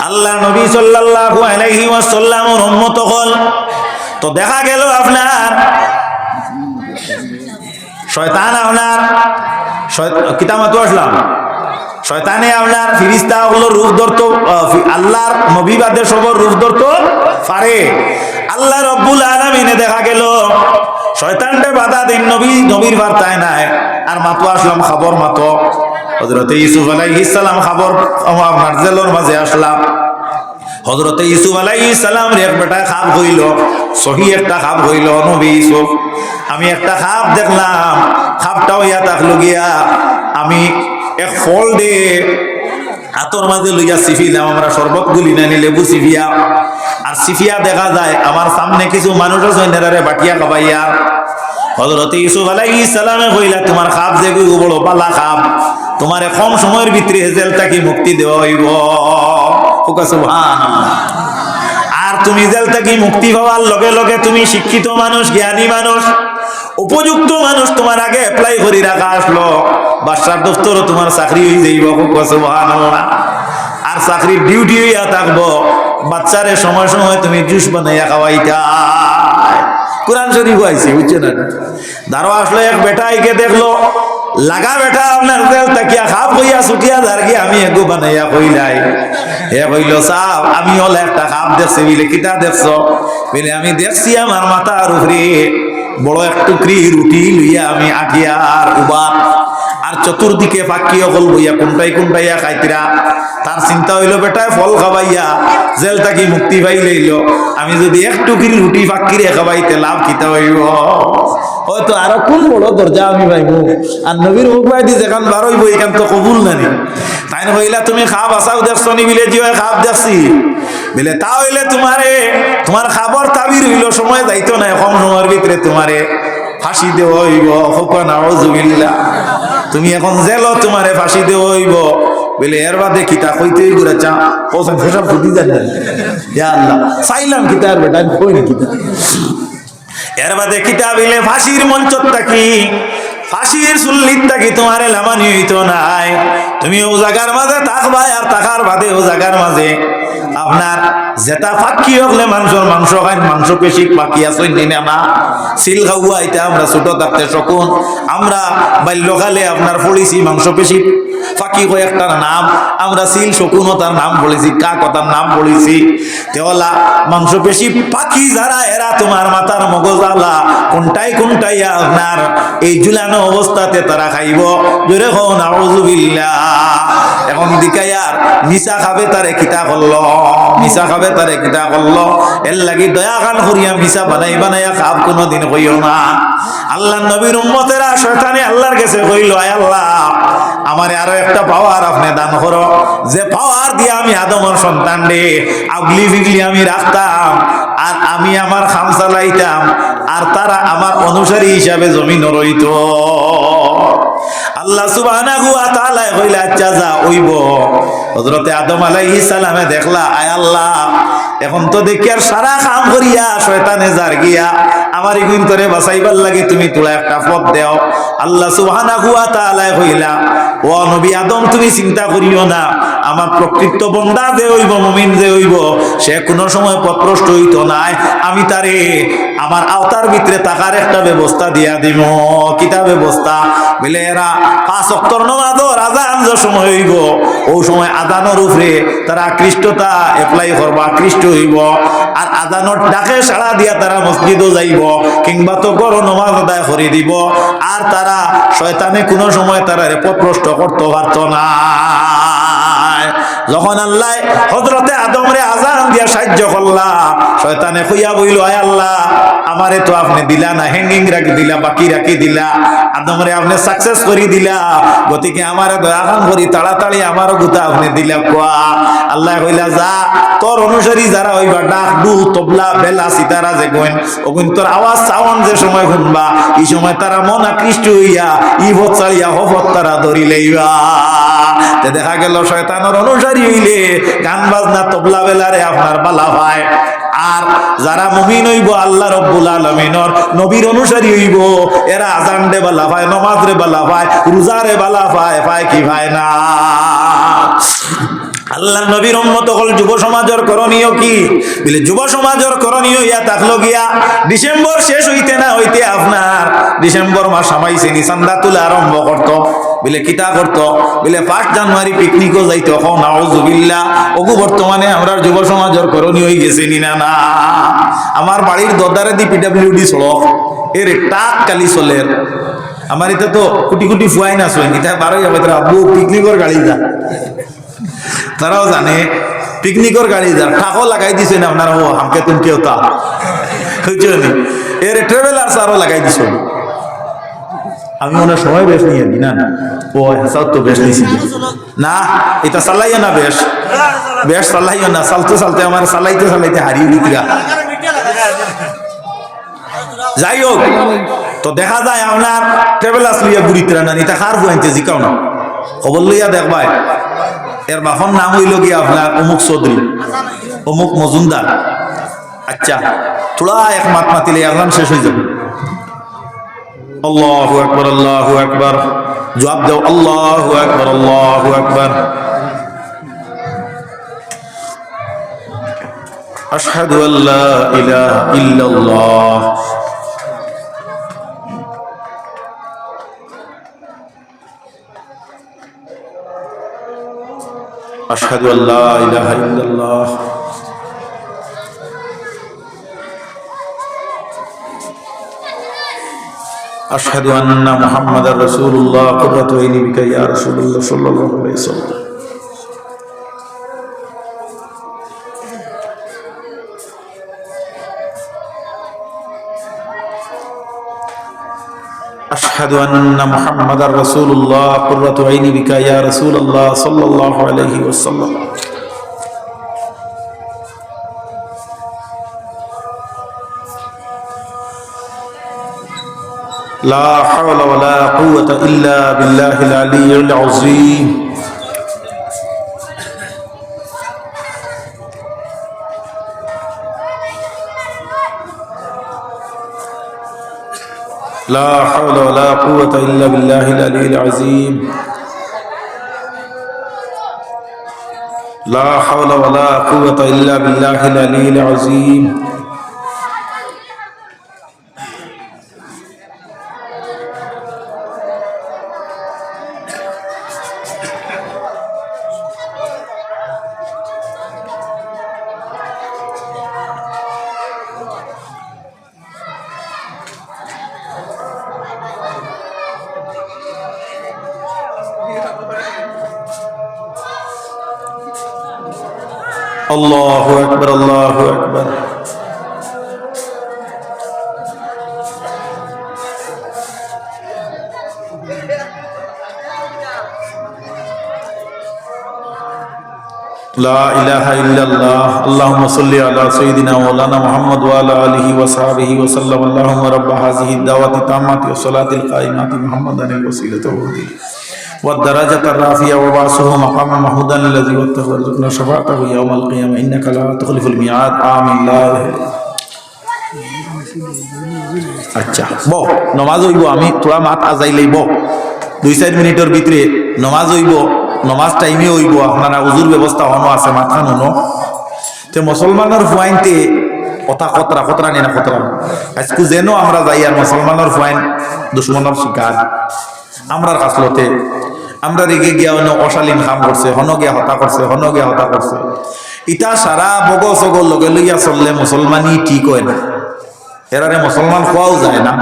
আল্লাহ নবী সাল্লাল্লাহু আলাইহি ওয়াসাল্লামের উম্মত হল। তো দেখা গেল আপনার শয়তান আপনার কিতামাতো আসলাম শয়তানে আপনার ফিরিস্তা হলো রূপ ধরতো আল্লাহর নবীবাদের সবর রূপ ধরতো পারে। আল্লাহ রব্বুল আলামিনে দেখা গেল শয়তানকে বাধা দেন নবীর বার্তায় নাই আর মাতো আসলাম খবর মাতো হযরতে ইউসুফ আলাইহিস সালাম খবর আপনার জেলের মাঝে আসলাম। হযরতে ইউসুফ আলাইহিস সালাম এক বেটা খাব হইল, সহি একটা খাব হইল। নবী ইউসুফ আমি একটা খাব দেখলাম, খাবটা হইয়া থাকলো গিয়া আমি এক ফল দে হাতর মাঝে লইয়া সিফিলাম। আমরা শরবত গুলি না নি লেবু সিফিয়া আর সিফিয়া দেখা যায় আমার সামনে কিছু মানুষ আছে বাটিয়া খাবাইয়া। হযরতে ইউসুফ আলাইহিস সালামে কইলা তোমার খাব যে বড় পালা খাব, তোমারে কম সময়ের ভিতরে জেল থেকে মুক্তি দেওয়া হইব। সুবহানাল্লাহ। আর তুমি জেল থেকে মুক্তি পাওয়ার লগে লগে তুমি শিক্ষিত মানুষ, জ্ঞানী মানুষ, উপযুক্ত মানুষ তোমার আগে অ্যাপ্লাই করি রাখা আসলো, বাদশার দফতরও তোমার চাকরি হয়ে যাইব। সুবহানাল্লাহ। আর চাকরির ডিউটি হইয়া থাকবো, বাচ্চারে সময় সময় তুমি জুস বানাইয়া খাওয়াইতা। কোরআন শরীফ আইছে, বুঝছো না? দারো আসলো এক বেটা আইকে দেখলো লাগা বেটা আপনার জেল তাকিয়া খাপ হইয়া ছুটিয়া দাঁড়ি আমি এগো বানাইয়া কইলাই। হে কইল সাহ আমি হলে একটা খাপ দেখছি বিলে। কিতা দেখছো বলে আমি দেখছি আমার মাথার উপরে বড় এক টুকরি রুটি লইয়া আমি আটিয়ার উবাত আর চতুর্দিকে ফাঁকি অকল বইয়া কোনটাইয়া খাইতিরা। তার চিন্তা হইল বেটায় ফল খাবাইয়া জেল থাকি মুক্তি পাই লইল, আমি যদি এক টুকরি রুটি ফাঁকিরে খাবাইতে লাভ কিতা হইব? হয়তো আরো কোন বড় দরজা আমি পাইব। আর নবীর মুখ বাইদি যেখান বার হইব এখান তো কবুল নানি। তাই হইলা তুমি খাব আসাও দেখছো নি বিলে যে খাব দেখছি বিলে তা হইলে তোমার খাবার তাবির হইল সময় যাইতো না, কম সময়ের ভিতরে তোমারে ফাঁসি দেওয়া হইব। নাউযুবিল্লাহ। তুমি এখন জেলো তোমারে ফাঁসি দেওয়া হইব বলে এর বাদে কিতা কইতে ঘুরে চা ওসব ফেসব ফুটি যান না। ইয়া আল্লাহ চাইলাম কিতা আর বেটা কই না কিতা এর বাদে কিতা বিলে ফাঁসির মঞ্চত থাকি ফাঁসির সুল্লিত থাকি তোমারে লামানি হইতো নাই। তুমি ও জায়গার মাঝে থাকবা আর থাকার বাদে ও জায়গার মাঝে আপনার যেটা ফাঁকি হলে মানুষের মাংস খাই মাংস পেশি পাকি আসই না সিল খাওয়া এটা আমরা ছোট থাকতে শকুন আমরা বাল্যকালে আপনার পড়েছি মাংস পেশি ফাঁকি কয়েকটার নাম আমরা সিল শকুনও তার নাম বলেছি, কাকতার নাম বলেছি। তেওলা মাংস পেশি পাখি যারা এরা তোমার মাথার মগজালা কোনটাই আপনার এই ঝুলানো অবস্থাতে তারা খাইব। জোরে হো নাউযুবিল্লাহ। এখন দিকায়ার মিশা খাবে তারে কিতা করলো, মিশা খাবে তারে কিতা করলো। এর লাগি দয়া খান করিয়া মিশা বানাইয়া খাব কোনোদিন হইও না। আল্লাহ নবীর উম্মতেরা শয়তানে আল্লাহর কাছে কইল আয় আল্লাহ আমারে আরো একটা পাওয়ার আপনি দান করো, যে পাওয়ার দিয়ে আমি আদমের সন্তান রে আগলি ফিগলি আমি রাখতাম আর আমি আমার খাম চালাইতাম আর তারা আমার অনুসারী হিসাবে জমিন রইত। আল্লাহ সুবহানাহু ওয়া তাআলা কইলা আচ্ছা যা হইব। হযরতে আদম আলাইহিস সালামে দেখলা আয় আল্লাহ এখন তো দেখি আর সারা কাম করিয়া শয়তানে জার গিয়া আমার ইগুন করে বাঁচাইবার লাগে তুমি তোলা একটা পথ দাও। আল্লাহ সুবহানাহু ওয়া তাআলা কইলা ও নবী আদম তুমি চিন্তা করিও না, আমার প্রকৃত বান্দা যে হইব মুমিন যে হইব সে কোনো সময় পথভ্রষ্ট হইতো নাই। আমি তারে আমার আওতার ভিতরে থাকার একটা ব্যবস্থা দিয়া দিব। কিতা ব্যবস্থা বলে এরা 5 ওয়াক্তের নামাজের আযান যে সময় হইব ওই সময় আযানের উপরে তারা আকৃষ্টতা অ্যাপ্লাই করবা, আকৃষ্ট হইব। আর আযানের ডাকে সাড়া দিয়া তারা মসজিদও যাইব কিংবা তো গরো নামাজ আদায় করে দিব। আর তারা শয়তানে কোনো সময় তারা পথভ্রষ্ট করতে পারতো না। যখন আল্লাহ হযরতে আদমরে আযান দিয়া সাহায্য করলা শয়তানে কইয়া বইল আয় আল্লাহ আমারে তো আপনি দিলা না, হ্যাঙ্গিং রাখি দিলা, বাকি রাখি দিলা, আদমরে আপনি সাকসেস করি দিলা, গতিকে আমারে দয়া খান করি তাড়াতাড়ি আমারও গুতা আপনি দিলা কোয়া। আল্লাহ কইলা যা তোর অনুসারী যারা হইবা ডাক ডু তবলা বেলা সিতারা যে গোয়েন ওগুন তোর আওয়াজ সাউন্ড যে সময় শুনবা এই সময় তারা মন আকৃষ্ট হইয়া ইভত ছাড়িয়া হবত তারা ধরি লইবা। তে দেখা গেল শয়তানের অনুসারী হইলে গান বাজনা তবলা বেলারে আপনার বালা হয়। আর যারা মুমিন হইব আল্লাহ রব্বুল আলামিনের নবীর অনুসারী হইব এরা আযান দে বালা পায়, নামাজ রে বালা পায়, রোজা রে বালা পায়, পায় কি পায় না। আল্লাহর নবীর উম্মত হল যুব সমাজের করণীয় কি বলে যুব সমাজের করণীয় ইয়া থাকলো গিয়া ডিসেম্বর শেষ হইতে না হইতে আপনার ডিসেম্বর মাস আমাইছে নি চান্দা তুলা আরম্ভ করতো বলে কিতা করতো বলে 5 জানুয়ারি পিকনিকও যাইতো এখন নাউজুবিল্লাহ ওগু বর্তমানে আমরা যুব সমাজের করণীয় হয়ে গেছে নি না না আমার বাড়ির দরদারে দি পিডব্লিউডি সড়ক এর টাক কালি চলের আমার এটা তো কোটি কোটি ফুয়াই না শুয়েন এটা 12 হবে আব্বু পিকনিকের গাড়ি যা তারাও জানে পিকনিকের গাড়ি যার ঠাকও লাগাই দিছেন আপনারা ও আমাকে তুমি কেউ তা এর ট্রাভেলার্স আরো লাগাই দিছ আমি ওনার সময় বেশ নিয়ে নি না ও হাসাও তো বেশ নিছি না এটা চালাইও না বেশ বেশ চালাইও না চালতে চালতে আমার চালাইতে চালাইতে হারিয়ে দিতিরা যাই হোক তো দেখা যায় আপনার ট্রাভেলার্স লইয়া ঘুরিতে না এটা কার হুয়াইতে জিকাও না খবর লইয়া দেখবাই এর বাপর নাম হইল গিয়া আপনার অমুক চৌধুরী অমুক মজুমদার আচ্ছা থোড়া এক মাত মাতিলে আজান শেষ হয়ে যাবে আল্লাহু আকবার আল্লাহু আকবার জবাব দাও আল্লাহু আকবার আল্লাহু আকবার আশহাদু আল্লা ইলাহা ইল্লাল্লাহ أشهد أن لا إله إلا الله أشهد أن محمد رسول الله قرة عيني بك يا رسول الله صلى الله عليه وسلم أشهد أن محمد رسول الله قرة عيني بك يا رسول الله صلى الله عليه وسلم لا حول ولا قوة إلا بالله العلي العظيم لا حول ولا قوة إلا بالله العلي العظيم لا حول ولا قوة إلا بالله العلي العظيم الله أكبر الله أكبر لا إله إلا الله اللهم صل على سيدنا مولانا محمد وعلى آله وصحبه وسلم اللهم رب هذه الدعوة التامة والصلاة القائمة محمدا الوسيلة والفضيلة والدرجة الرافية وبعثه مقام محمودا الذي واتخذ رزقنا شفاعته يوم القيامة إنك لا تخلف الميعاد آمين لا إله إلا الله আচ্ছা বো নমাজ হইব আমি তোরা মাত আজাই লইব 2-4 মিনিটের ভিতরে নমাজ হইব নমাজ টাইমে হইব আপনারা উজুর ব্যবস্থা হনো আছে মাথা নুনো তে মুসলমানের ফুয়াইনতে কথা খতরা নেনা খতরা আজকে যেন আমরা যাই আর মুসলমানের ফুয়াইন দুশ্মনের শিকার আমরার কাছলতে আমরা রেগে গিয়া অন্য অশালীন কাম করছে হন গিয়া হতা করছে ইটা সারা বগ সগল লগে লইয়া চললে মুসলমানই ঠিক হয় না এরারে মুসলমান হওয়াও যায় না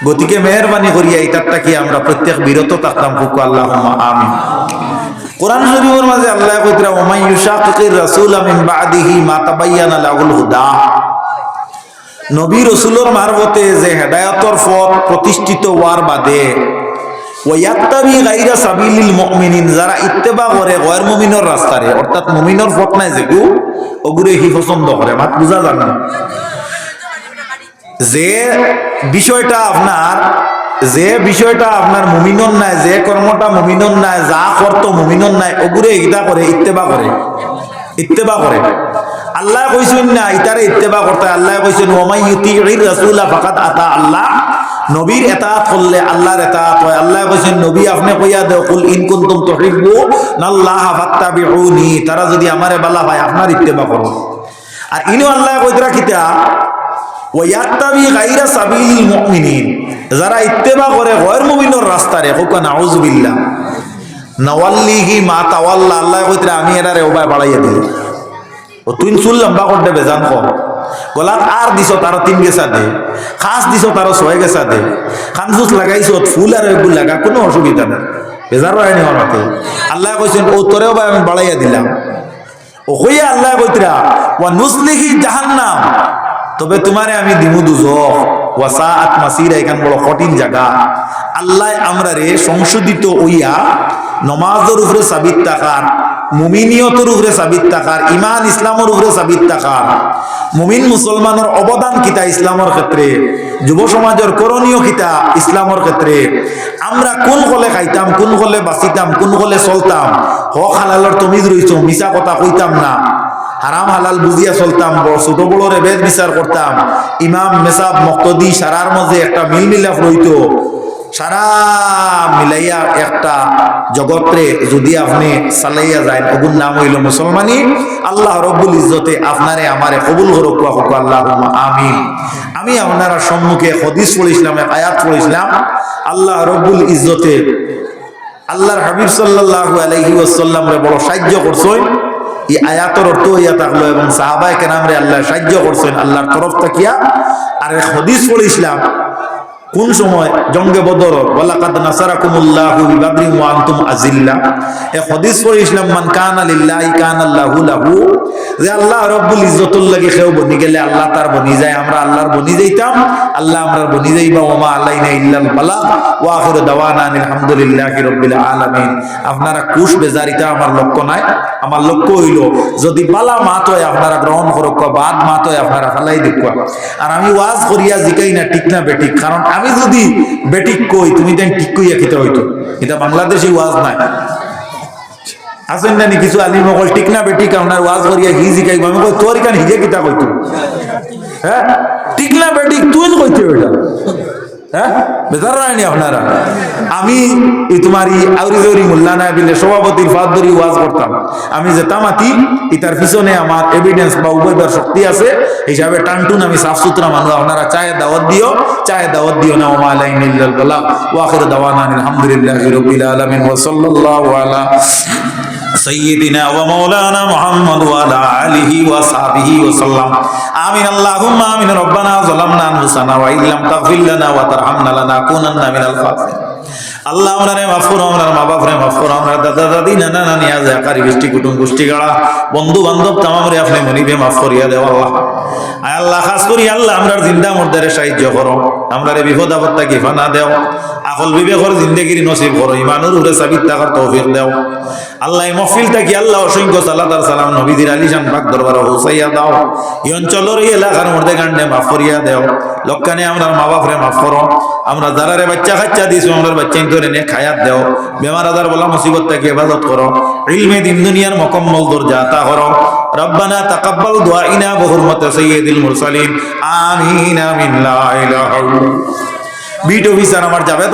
গতিকে মেহরবানি করিয়া ইটারটা কি আমরা প্রত্যেক বিরত থাকতাম ফুকু আল্লাহুম্মা আমিন কোরআন শরীফের মাঝে আল্লাহ কইতরা ওমাই ইউশাকিকির রাসূলা মিন বাদিহি মা তাবায়্যানা লাহুল হুদা নবী রাসূলের মারফতে যে হেদায়েতের পথ প্রতিষ্ঠিত হওয়ার বাদে ওয়ায়াত্তাবি গায়রা সাবিলিল মুমিনিন যারা ইত্তেবা করে গয়র মুমিনের রাস্তারে অর্থাৎ মুমিনের পথ নাই যেগু ওগুরে হি পছন্দ করে মাত বুঝা যায় না যে বিষয়টা আপনার মুমিনন নাই যে কর্মটা মুমিনন নাই যা করতো মুমিনন নাই ওগুরে ইটা করে ইত্তেবা করে আল্লাহ কইছেন না ইতারে ইত্তেবা করতে আল্লাহ কইছেন ওমাই ইউতিউর রাসূলা ফাকাত আতা আল্লাহ নবীর এতাত করলে আল্লাহর এতাত হয়। আল্লাহ কইছেন নবী আপনি কইয়া দেও কুল ইন কুনতুম তুহিব্বুনাল্লাহা ফাত্তাবিউনি, তারা যদি আমারে বালা হয় আপনার ইত্তেবা করো। আর ইনো আল্লাহ কইতরা কিতা ওয়ায়াত্তাবি গায়রা সাবিলিল মুমিনিন, যারা ইত্তেবা করে গয়র মুমিনের রাস্তারে, হুকা নাউযুবিল্লাহ, নাওয়াল্লিহি মা তাওয়াল্লা, আল্লাহ কইতরা আমি এরারে ওবায় বাড়াইয়া দিই। ও তুই চুল লম্বা করতে বেজান কম, গলাত আর দিছ তারও 3 গেছা দে, খাস দিছ তারও 6 গেছা দে, খানজুস লাগাইছ ফুল আর এগুলো লাগা, কোনো অসুবিধা নেই, বেজার হয় আমার মাথে। আল্লাহ কইছেন ও তোরেও ভাই আমি বাড়াইয়া দিলাম। ও কইয়া আল্লাহ কইতরা ওয়া নুসলিহি জাহান্নাম, তবে তোমারে আমি দিমু দুজখ, ওয়া সাআত মাসিরা, এখান বড় কঠিন জায়গা। আল্লাহ আমরা রে সংশোধিত হইয়া নমাজের উপরে সাবিত থাকার, মুমিনিয়তের উপরে সাবিত থাকার, ইমান ইসলামের উপরে সাবিত থাকার, মুমিন মুসলমানের অবদান কিতা ইসলামের ক্ষেত্রে, যুব সমাজের করণীয় কিতা ইসলামের ক্ষেত্রে, আমরা কোন হলে খাইতাম, কোন হলে বাঁচিতাম, কোন হলে চলতাম, হক হালালর তমিজ রইছ, মিছা কথা কইতাম না, হারাম হালাল বুঝিয়া চলতাম, ছোট বড় রেবেদ বিচার করতাম, ইমাম মেসাব মক্তদি সারার মাঝে একটা মিল মিলাপ রইত, সারা মিলাইয়া একটা জগৎরে যদি আপনি চালাইয়া যায়, ওগুর নাম হইল মুসলমানি। আল্লাহ রব্বুল ইজ্জতে আপনারে আমারে কবুল করুক, আল্লাহুম্মা আমিন। আমি আপনারা সম্মুখে হাদিস পড়িছিলাম, এক আয়াত পড়িছিলাম। আল্লাহ রব্বুল ইজ্জতে আল্লাহর হাবিব সাল্লাল্লাহু আলাইহি ওয়াসাল্লাম রে বড় সাহায্য করছেন। এই আয়াতের অর্থ হইয়া থাকলো এবং সাহাবায়ে কেরামরে আল্লাহ সাহায্য করছেন আল্লাহর তরফ থাকিয়া। আর হাদিস পড়িছিলাম কোন সময় জঙ্গে বদর, ওয়ালাকাদ নাসারাকুমুল্লাহু বিবাদরিন ওয়া আনতুম আযিল্লা। এই হাদিস পড়িছিলাম মান কানা লিল্লাহি কানাল্লাহু লাহু, যে আল্লাহ রব্বুল ইজ্জতুল লাগি কেউ বনি গেলে আল্লাহ তার বনি যায়, আমরা আল্লাহর বনি যাইতাম, আল্লাহ আমরা বনি যাইবা। ওয়া মা আলাইনা ইল্লাল বালাগ ওয়া আখিরু দাওয়ানা আলহামদুলিল্লাহি রাব্বিল আলামিন। আপনারা কুশ বেজারিতা আমার লক্ষ্য নাই, আমার লক্ষ্য হইল যদি বালা মাত হয় আপনারা গ্রহণ করক, বাদ মাত হয় আপনারা ফালাই দেখবা। আর আমি ওয়াজ করিয়া জিকাই না ঠিক না বেঠিক, কারণ আমি যদি বেঠিক কই তুমি দেন ঠিক কইয়া খেতে হইতো। এটা বাংলাদেশি ওয়াজ নাই, আসেন না কিছু আলিম সকল ঠিক না বেঠিক আপনার ওয়াজ করিয়া হি জিকাইব, আমি কই তোর এখানে হিজে কিতা কইতো, হ্যাঁ ঠিক না বেঠিক তুই কইতে ওইটা, হ্যাঁ বেজার রায়নি আপনারা। আমি তোমার আউরি জৌরি মোল্লা না বিলে সভাপতির ফাঁদ ধরি ওয়াজ করতাম, আমি যেতাম আতি ইতার পিছনে আমার এভিডেন্স বা উভয়বার শক্তি আছে হিসাবে টানটুন আমি সাফ সুতরা মানুষ। আপনারা চায়ে দাওয়াত দিও না। ওমা আলাইনা ইল্লাল বালাগ ওয়া আখিরু দাওয়ানা আলহামদুলিল্লাহি রাব্বিল আলামিন ওয়া সাল্লাল্লাহু আলা সাইয়্যিদিনা ওয়া মাওলানা মুহাম্মদ ওয়া আলা আলিহি ওয়া সাহবিহি ওয়া সাল্লাম। আমিন আল্লাহুম্মা আমিন। রব্বানা যালামনা আনফুসানা ওয়া ইল্লাম তাগফির লানা ওয়া তারহামনা লানাকুনান্না মিনাল খাসিরিন। আল্লাহ আমরা মাফ করো, আমরা মা বাপরে মাফ করো, আমরা দাদা দাদি নানা নানি আজ একারি গোষ্ঠী কুটুম গোষ্ঠী গাড়া বন্ধু বান্ধব তামামরে আপনি মনিবে মাফ করিয়া দেও আল্লাহ। আয় আল্লাহ খাস করি আল্লাহ আমরার জিন্দা মুর্দারে সাহায্য করো, আমরারে বিপদ আপদ থাকি ফানা দেও, আকল বিবেকর জিন্দেগির নসিব করো, ইমানুর উরে সাবিত থাকার তৌফিক দেও আল্লাহ। মহফিল থাকি আল্লাহ অসংখ্য সালাত আর সালাম নবীদের আলিশান পাক দরবার হুসাইয়া দাও। এই অঞ্চলের এই এলাকার মধ্যে গান্ডে মাফ করিয়া দেও। লক্ষানে আমরা মা বাপরে মাফ করো, আমরা যারারে বাচ্চা কাচ্চা দিয়েছো আমরা বাচ্চা ধরে নিয়ে খায়াত দেও। বেমার আজার বলা মুসিবত থেকে হেফাজত করো, ইলমে দিন দুনিয়ার মুকম্মল দরজা আতা করো। রব্বানা তাকাব্বাল দুআইনা বিহুরমাতি সাইয়্যিদিল মুরসালিন আমিন আমিন লা ইলাহা ইল্লাল্লাহ। বিট অফিসার আমার যাবে।